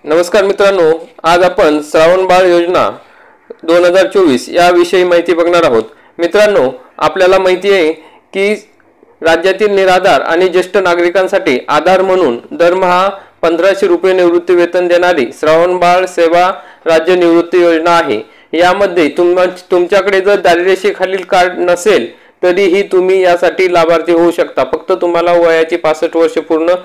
नमस्कार मित्रांनो, आज आपण श्रावण बाळ योजना 2024 या विषयी माहिती बघणार आहोत। मित्रांनो, आपल्याला माहिती आहे की राज्यातील निराधार आणि ज्येष्ठ नागरिकांसाठी आधार म्हणून दरमहा 1500 रुपये निवृत्ती वेतन देणारी श्रावण बाळ सेवा राज्य निवृत्ती योजना आहे। यामध्ये तुमच्याकडे जर दारिद्र्यरेषेखालील कार्ड नसेल तरीही तुम्ही यासाठी लाभार्थी होऊ शकता। फक्त तुम्हाला वयाची 65 वर्ष पूर्ण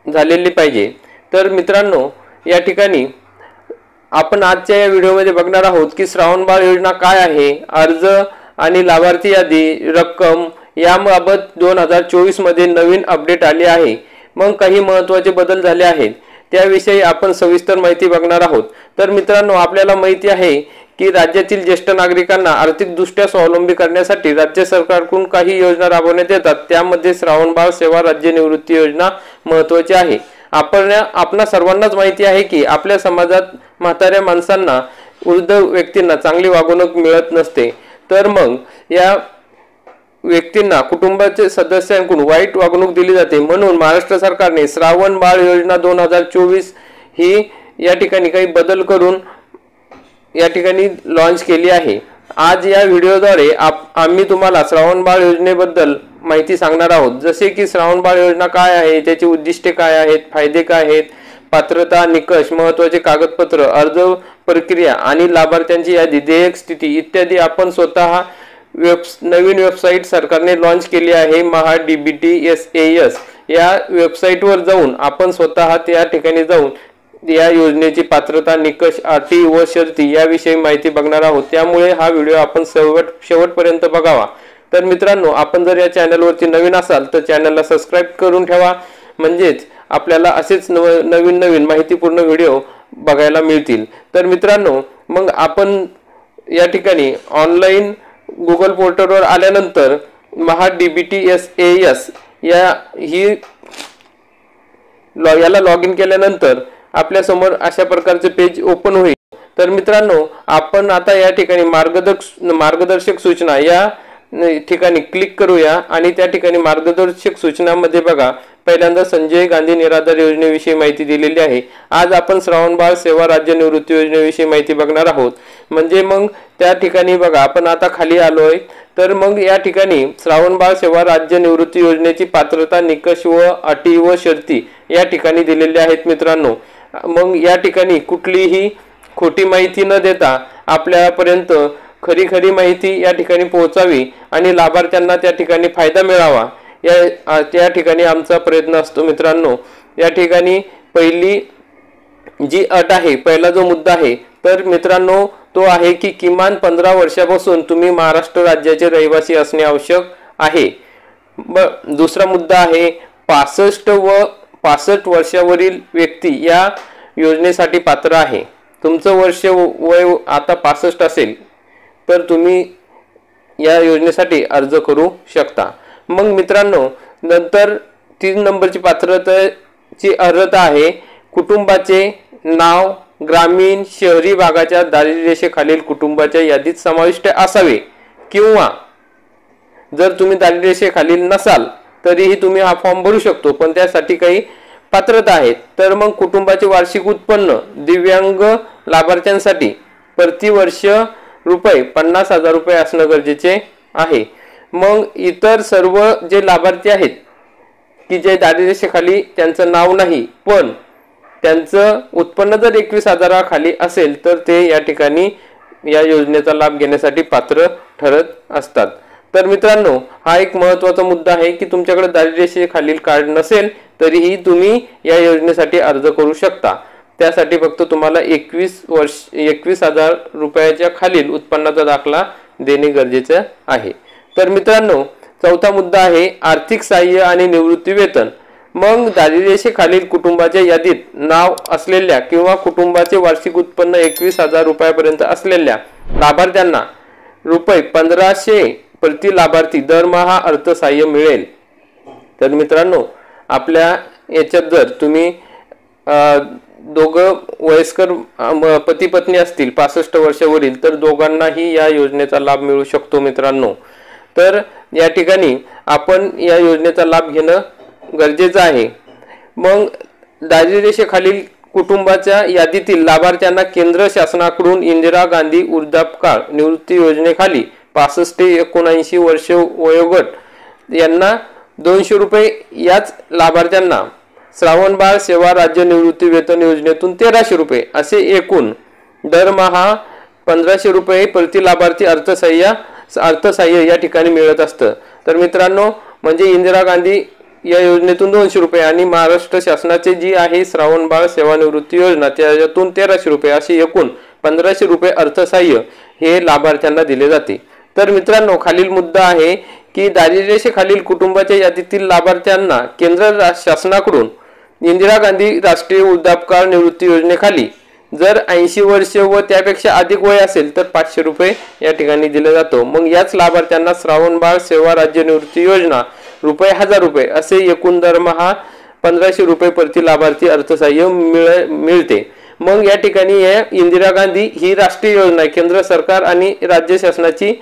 झालेली पाहिजे। तर मित्रांनो, या ठिकाणी आपण आजच्या या व्हिडिओमध्ये बघणार आहोत की श्रावण बाळ योजना काय आहे, अर्ज आणि लाभार्थी यादी, रक्कम याबाबत 2024 मध्ये नवीन अपडेट आले आहे। मग काही महत्त्वाचे बदल झाले आहेत त्याविषयी आपण सविस्तर माहिती बघणार आहोत। तर मित्रांनो, आपल्याला माहिती आहे की राज्यातील ज्येष्ठ नागरिकांना आर्थिकदृष्ट्या स्वावलंबी करण्यासाठी राज्य सरकारकडून काही योजना राबवण्यात येतात। त्यामध्ये श्रावण बाळ सेवा राज्य निवृत्ती योजना महत्त्वाची आहे। आपणा सर्वांनाच माहिती आहे की आपल्या समाजात म्हाताऱ्या माणसांना, वृद्ध व्यक्तींना चांगली वागणूक मिळत नसते। तर मग या व्यक्तींना कुटुंबाच्या सदस्यांकडून वाईट वागणूक दिली जाते। म्हणून महाराष्ट्र सरकारने श्रावण बाळ योजना 2024 ही या ठिकाणी काही बदल करून या ठिकाणी लॉन्च केली आहे। आज या व्हिडिओद्वारे आम्ही तुम्हाला श्रावण बाळ योजनेबद्दल माहिती सांगणार आहोत, जसे की श्रावण बाळ योजना काय आहे, त्याची उद्दिष्टे काय आहेत, फायदे काय आहेत, पात्रता, निकष, महत्त्वाचे कागदपत्र, अर्ज प्रक्रिया आणि लाभार्थ्यांची यादी, देयक स्थिती इत्यादी आपण स्वतः नवीन वेबसाईट सरकारने लॉन्च केली आहे। MahaDBTSAS या वेबसाईटवर जाऊन आपण स्वतः त्या ठिकाणी जाऊन या योजनेची पात्रता, निकष, अटी व शर्ती याविषयी माहिती बघणार आहोत। त्यामुळे हा व्हिडिओ आपण शेवटपर्यंत बघावा। तर मित्रांनो, आपण जर या चॅनलवरती नवीन असाल तर चॅनलला सबस्क्राईब करून ठेवा, म्हणजेच आपल्याला असेच नवीन माहितीपूर्ण व्हिडिओ बघायला मिळतील। तर मित्रांनो, मग आपण या ठिकाणी ऑनलाईन गुगल पोर्टलवर आल्यानंतर MahaDBTSAS याला लॉग इन केल्यानंतर आपल्या समोर अशा प्रकारचे पेज ओपन होईल। तर मित्रांनो, आपण आता या ठिकाणी मार्गदर्शक सूचना या ठिकाणी क्लिक करूया आणि त्या ठिकाणी मार्गदर्शक सूचनांमध्ये बघा, पहिल्यांदा संजय गांधी निराधार योजनेविषयी माहिती दिलेली आहे। आज आपण श्रावण बाळ सेवा राज्य निवृत्ती योजनेविषयी माहिती बघणार आहोत। म्हणजे मग त्या ठिकाणी बघा, आपण आता खाली आलोय। तर मग या ठिकाणी श्रावण बाळ सेवा राज्य निवृत्ती योजनेची पात्रता, निकष व अटी व शर्ती या ठिकाणी दिलेले आहेत। मित्रांनो, मग या ठिकाणी कुठलीही खोटी माहिती न देता आपल्यापर्यंत खरी माहिती या ठिकाणी पोहोचावी आणि लाभार्थ्यांना त्या ठिकाणी फायदा मिळावा त्या ठिकाणी आमचा प्रयत्न असतो। मित्रांनो, या ठिकाणी पहिली जी अट आहे, पहिला जो मुद्दा आहे, तर मित्रांनो तो आहे की किमान 15 वर्षापासून तुम्ही महाराष्ट्र राज्याचे रहिवासी असणे आवश्यक आहे। दुसरा मुद्दा आहे 65 वर्षावरील व्यक्ती या योजनेसाठी पात्र आहे। तुमचं वय आता 65 असेल तर तुम्ही या योजनेसाठी अर्ज करू शकता। मग मित्रांनो, नंतर 3 नंबरची पात्रतेची अर्हता आहे कुटुंबाचे नाव ग्रामीण शहरी भागाच्या दारिद्र्यरेषेखालील कुटुंबाच्या यादीत समाविष्ट असावे, किंवा जर तुम्ही दारिद्र्यरेषेखालील नसाल तरीही तुम्ही हा फॉर्म भरू शकतो, पण त्यासाठी काही पात्रता आहेत। तर मग कुटुंबाचे वार्षिक उत्पन्न दिव्यांग लाभार्थ्यांसाठी प्रतिवर्ष रुपये 50,000 रुपये असणं गरजेचे आहे। मग इतर सर्व जे लाभार्थी आहेत की जे दारिद्र्यरेषेखाली त्यांचं नाव नाही पण त्यांचं उत्पन्न जर 21,000 खाली असेल तर ते या ठिकाणी या योजनेचा लाभ घेण्यासाठी पात्र ठरत असतात। तर मित्रांनो, हा एक महत्त्वाचा मुद्दा आहे की तुमच्याकडे दारिद्र्यरेषेखालील कार्ड नसेल तरीही तुम्ही या योजनेसाठी अर्ज करू शकता। त्यासाठी फक्त तुम्हाला 21,000 रुपयाच्या खालील उत्पन्नाचा दाखला देणे गरजेचे आहे। तर मित्रांनो, चौथा मुद्दा आहे आर्थिक सहाय्य आणि निवृत्ती वेतन। मग दारिद्र्यरेषेखालील कुटुंबाच्या यादीत नाव असलेल्या किंवा कुटुंबाचे वार्षिक उत्पन्न 21,000 रुपयापर्यंत असलेल्या लाभार्थ्यांना रुपये 1500 प्रति लाभार्थी दरमहा अर्थसहाय्य मिळेल। तर मित्रांनो, आपल्या याच्यात जर तुम्ही दोघं वयस्कर पती पत्नी असतील 65 वर्षावरील तर दोघांनाही या योजनेचा लाभ मिळू शकतो। मित्रांनो, तर या ठिकाणी आपण या योजनेचा लाभ घेणं गरजेचं आहे। मग दारिद्र्यरेषेखालील कुटुंबाच्या यादीतील लाभार्थ्यांना केंद्र शासनाकडून इंदिरा गांधी वृद्धापकाळ निवृत्ती योजनेखाली 65 ते 79 वर्ष वयोगट यांना 200 रुपये, याच लाभार्थ्यांना श्रावणबाळ सेवा राज्य निवृत्ती वेतन योजनेतून 1300 रुपये असे एकूण दरमहा 1500 रुपये प्रति लाभार्थी अर्थसहाय्य या ठिकाणी मिळत असतं। तर मित्रांनो, म्हणजे इंदिरा गांधी या योजनेतून 200 रुपये आणि महाराष्ट्र शासनाचे जी आहे श्रावणबाळ सेवानिवृत्ती योजना त्याच्यातून 1300 रुपये असे एकूण 1500 रुपये अर्थसहाय्य हे लाभार्थ्यांना दिले जाते। तर मित्रांनो, खालील मुद्दा आहे की दारिद्र्यरेषेखालील कुटुंबाच्या यादीतील लाभार्थ्यांना केंद्र शासनाकडून इंदिरा गांधी राष्ट्रीय वृद्धापकाळ निवृत्ती योजनेखाली जर 80 वर्ष व त्यापेक्षा अधिक वय असेल तर 500 रुपये या ठिकाणी दिले जातो। मग याच लाभार्थ्यांना श्रावणबाळ सेवा राज्य निवृत्ती योजना ₹1000 रुपये असे एकूण दरमहा 1500 रुपये प्रति लाभार्थी अर्थसहाय्य मिळते। मग या ठिकाणी इंदिरा गांधी ही राष्ट्रीय योजना, केंद्र सरकार आणि राज्य शासनाची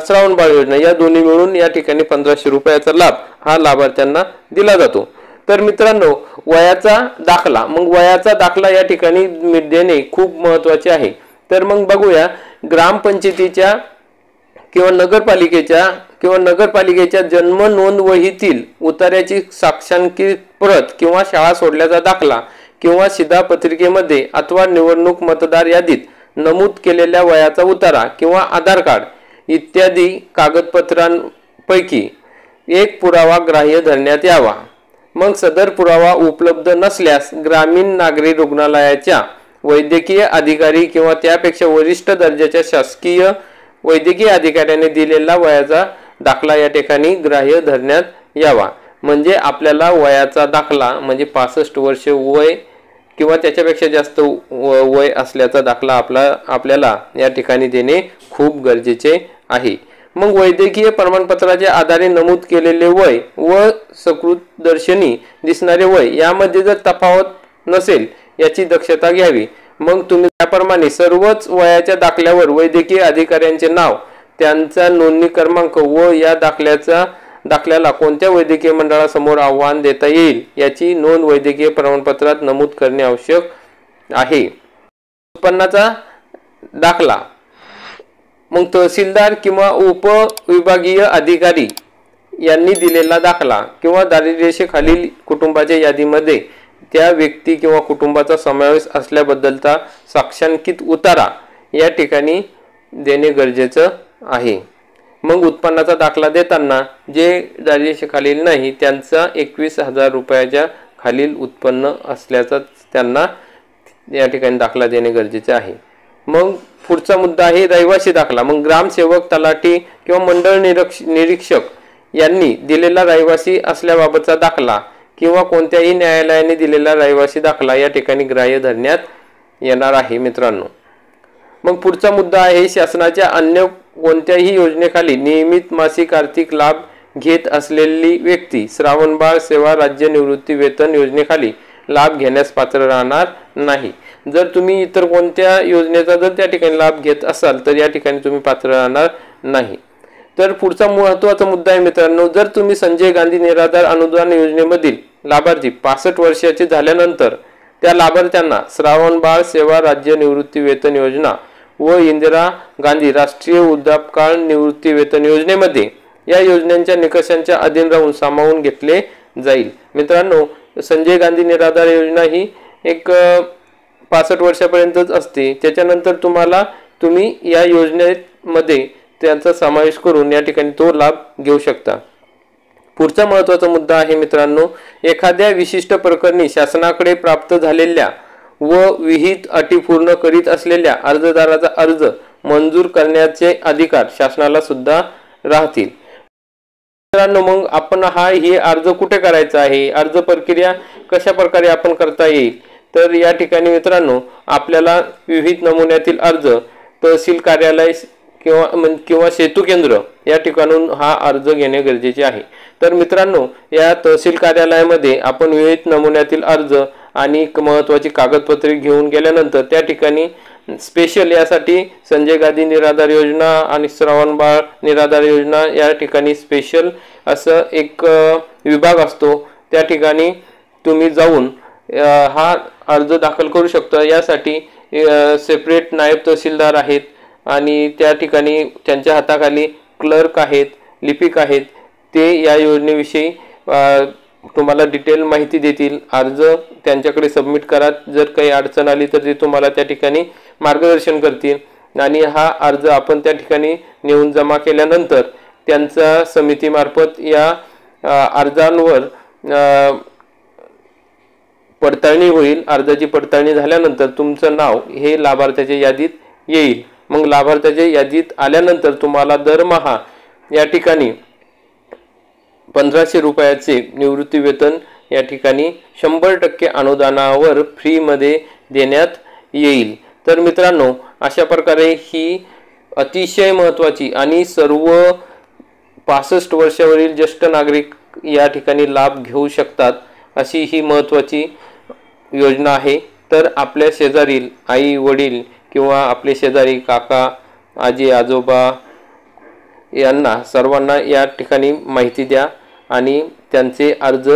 श्रावणबाळ योजना या दोन्ही मिळून या ठिकाणी 1500 रुपयाचा लाभ हा लाभार्थ्यांना दिला जातो। तर मित्रांनो, वयाचा दाखला, मग वयाचा दाखला या ठिकाणी देणे खूप महत्त्वाचे आहे। तर मग बघूया, ग्रामपंचायतीच्या किंवा नगरपालिकेच्या जन्म नोंद वहीतील उतार्याची साक्षांकित प्रत किंवा शाळा सोडल्याचा दाखला किंवा शिधापत्रिकेमध्ये अथवा निवडणूक मतदार यादीत नमूद केलेल्या वयाचा उतारा किंवा आधार कार्ड इत्यादी कागदपत्रांपैकी एक पुरावा ग्राह्य धरण्यात यावा। मग सदर पुरावा उपलब्ध नसल्यास ग्रामीण नागरी रुग्णालयाच्या वैद्यकीय अधिकारी किंवा त्यापेक्षा वरिष्ठ दर्जाच्या शासकीय वैद्यकीय अधिकाऱ्याने दिलेला वयाचा दाखला या ठिकाणी ग्राह्य धरण्यात यावा। म्हणजे आपल्याला वयाचा दाखला म्हणजे 65 वर्ष वय किंवा त्याच्यापेक्षा जास्त वय असल्याचा दाखला आपल्याला या ठिकाणी देणे खूप गरजेचे आहे। मग वैद्यकीय प्रमाणपत्राच्या आधारे नमूद केलेले वय व सकृतदर्शनी दिसणारे वय यामध्ये जर तफावत नसेल याची दक्षता घ्यावी। मग तुम्ही त्याप्रमाणे सर्वच वयाच्या दाखल्यावर वैद्यकीय अधिकाऱ्यांचे नाव, त्यांचा नोंदणी क्रमांक व या दाखल्याला कोणत्या वैद्यकीय मंडळासमोर आव्हान देता येईल याची नोंद वैद्यकीय प्रमाणपत्रात नमूद करणे आवश्यक आहे। उत्पन्नाचा दाखला, मग तहसीलदार किंवा उपविभागीय अधिकारी यांनी दिलेला दाखला किंवा दारिद्र्यरेषेखालील कुटुंबाच्या यादीमध्ये त्या व्यक्ती किंवा कुटुंबाचा समावेश असल्याबद्दलचा साक्षांकित उतारा या ठिकाणी देणे गरजेचं आहे। मग उत्पन्नाचा दाखला देताना जे दारिद्र्यरेषेखालील नाही त्यांचा 21,000 रुपयाच्या खालील उत्पन्न असल्याचा त्यांना या ठिकाणी दाखला देणे गरजेचे आहे। मग पुढचा मुद्दा आहे रहिवासी दाखला। मग ग्रामसेवक, तलाठी किंवा मंडळ निरीक्षक यांनी दिलेला रहिवासी असल्याबाबतचा दाखला किंवा कोणत्याही न्यायालयाने दिलेला रहिवासी दाखला या ठिकाणी ग्राह्य धरण्यात येणार आहे मित्रांनो। मग पुढचा मुद्दा आहे शासनाच्या अन्य कोणत्याही योजनेखाली नियमित मासिक आर्थिक लाभ घेत असलेली व्यक्ती श्रावणबाळ सेवा राज्य निवृत्ती वेतन योजनेखाली लाभ घेण्यास पात्र राहणार नाही। जर तुम्ही इतर कोणत्या योजनेचा जर त्या ठिकाणी लाभ घेत असाल तर या ठिकाणी तुम्ही पात्र राहणार नाही। तर पुढचा महत्त्वाचा मुद्दा आहे मित्रांनो, जर तुम्ही संजय गांधी निराधार अनुदान योजनेमधील लाभार्थी 65 वर्षाचे झाल्यानंतर त्या लाभार्थ्यांना श्रावणबाळ सेवा राज्य निवृत्ती वेतन योजना व इंदिरा गांधी राष्ट्रीय वृद्धापकाळ निवृत्ती वेतन योजनेमध्ये या योजनांच्या निकषांच्या अधीन राहून सामावून घेतले जाईल। मित्रांनो, संजय गांधी निराधार योजना ही एक 65 वर्षापर्यंतच असते, त्याच्यानंतर तुम्ही या योजनेमध्ये त्यांचा समावेश करून या ठिकाणी तो लाभ घेऊ शकता। पुढचा महत्त्वाचा मुद्दा आहे मित्रांनो, एखाद्या विशिष्ट प्रकरणी शासनाकडे प्राप्त झालेल्या व विहित अटी पूर्ण करीत असलेल्या अर्जदाराचा अर्ज मंजूर करण्याचे अधिकार शासनाला सुद्धा राहतील। मित्रांनो, मग आपण हे अर्ज कुठे करायचा आहे, अर्ज प्रक्रिया कशा प्रकारे आपण करता येईल, तर या ठिकाणी मित्रांनो आपल्याला विविध नमुन्यातील अर्ज तहसील कार्यालय किंवा सेतू केंद्र या ठिकाणून हा अर्ज घेणे गरजेचे आहे। तर मित्रांनो, या तहसील कार्यालयामध्ये आपण विविध नमुन्यातील अर्ज आणि महत्त्वाची कागदपत्रे घेऊन गेल्यानंतर त्या ठिकाणी स्पेशल यासाठी संजय गांधी निराधार योजना आणि श्रावणबाळ निराधार योजना या ठिकाणी स्पेशल असं एक विभाग असतो, त्या ठिकाणी तुम्ही जाऊन हा अर्ज दाखल करू शकतो। यासाठी सेपरेट नायब तहसीलदार आहेत आणि त्या ठिकाणी त्यांच्या हाताखाली क्लर्क आहेत, लिपिक आहेत, ते या योजनेविषयी तुम्हाला डिटेल माहिती देतील। अर्ज त्यांच्याकडे सबमिट करा, जर काही अडचण आली तर ते तुम्हाला त्या ठिकाणी मार्गदर्शन करतील आणि हा अर्ज आपण त्या ठिकाणी नेऊन जमा केल्यानंतर त्यांचा समितीमार्फत या अर्जांवर पडताळणी होईल। अर्जाची पडताळणी झाल्यानंतर तुमचं नाव हे लाभार्थ्याच्या यादीत येईल। मग लाभार्थ्याच्या यादीत आल्यानंतर तुम्हाला दरमहा या ठिकाणी 1500 रुपयाचे निवृत्ती वेतन या ठिकाणी 100% अनुदानावर फ्रीमध्ये देण्यात येईल। तर मित्रांनो, अशा प्रकारे ही अतिशय महत्त्वाची आणि सर्व 65 वर्षावरील ज्येष्ठ नागरिक या ठिकाणी लाभ घेऊ शकतात अशी ही महत्त्वाची योजना आहे। तर आपल्या शेजारील आई वडील किंवा आपले शेजारी काका, आजी आजोबा यांना सर्वांना या ठिकाणी माहिती द्या आणि त्यांचे अर्ज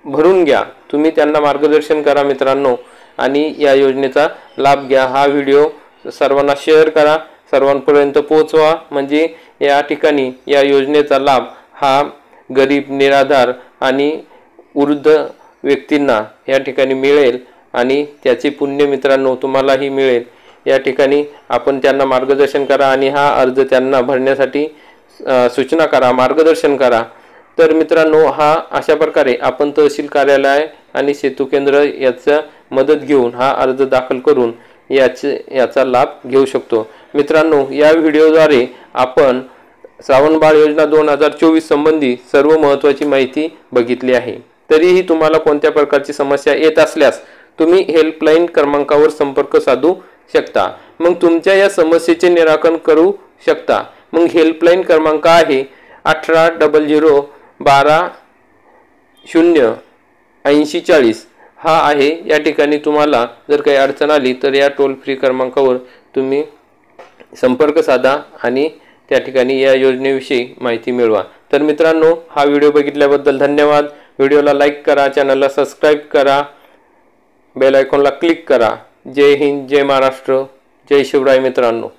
भरून घ्या। तुम्ही त्यांना मार्गदर्शन करा मित्रांनो आणि या योजनेचा लाभ घ्या। हा व्हिडिओ सर्वांना शेअर करा, सर्वांपर्यंत पोहोचवा, म्हणजे या ठिकाणी या योजनेचा लाभ हा गरीब, निराधार आणि वृद्ध व्यक्तींना या ठिकाणी मिळेल आणि त्याचे पुण्य मित्रांनो तुम्हालाही मिळेल। या ठिकाणी आपण त्यांना मार्गदर्शन करा आणि हा अर्ज त्यांना भरण्यासाठी सूचना करा, मार्गदर्शन करा। तर मित्रांनो, हा अशा प्रकारे आपण तहसील कार्यालय आणि सेतू केंद्र याचा मदत घेऊन हा अर्ज दाखल करून याचा लाभ घेऊ शकतो। मित्रांनो, या व्हिडिओद्वारे आपण श्रावण बाळ योजना 2024 संबंधी सर्व महत्त्वाची माहिती बघितली आहे। तरीही तुम्हाला कोणत्या प्रकारची समस्या येत असल्यास तुम्ही हेल्पलाईन क्रमांकावर संपर्क साधू शकता, मग तुमच्या या समस्येचे निराकरण करू शकता। मग हेल्पलाईन क्रमांक आहे 1800 12 0 80 40 हा आहे। या ठिकाणी तुम्हाला जर काही अडचण आली तर या टोल फ्री क्रमांकावर तुम्ही संपर्क साधा आणि त्या ठिकाणी या योजनेविषयी माहिती मिळवा। तर मित्रांनो, हा व्हिडिओ बघितल्याबद्दल धन्यवाद। व्हिडिओला लाईक करा, चॅनलला सबस्क्राईब करा, बेल आयकॉनला क्लिक करा। जय हिंद, जय महाराष्ट्र, जय शिवराय मित्रांनो।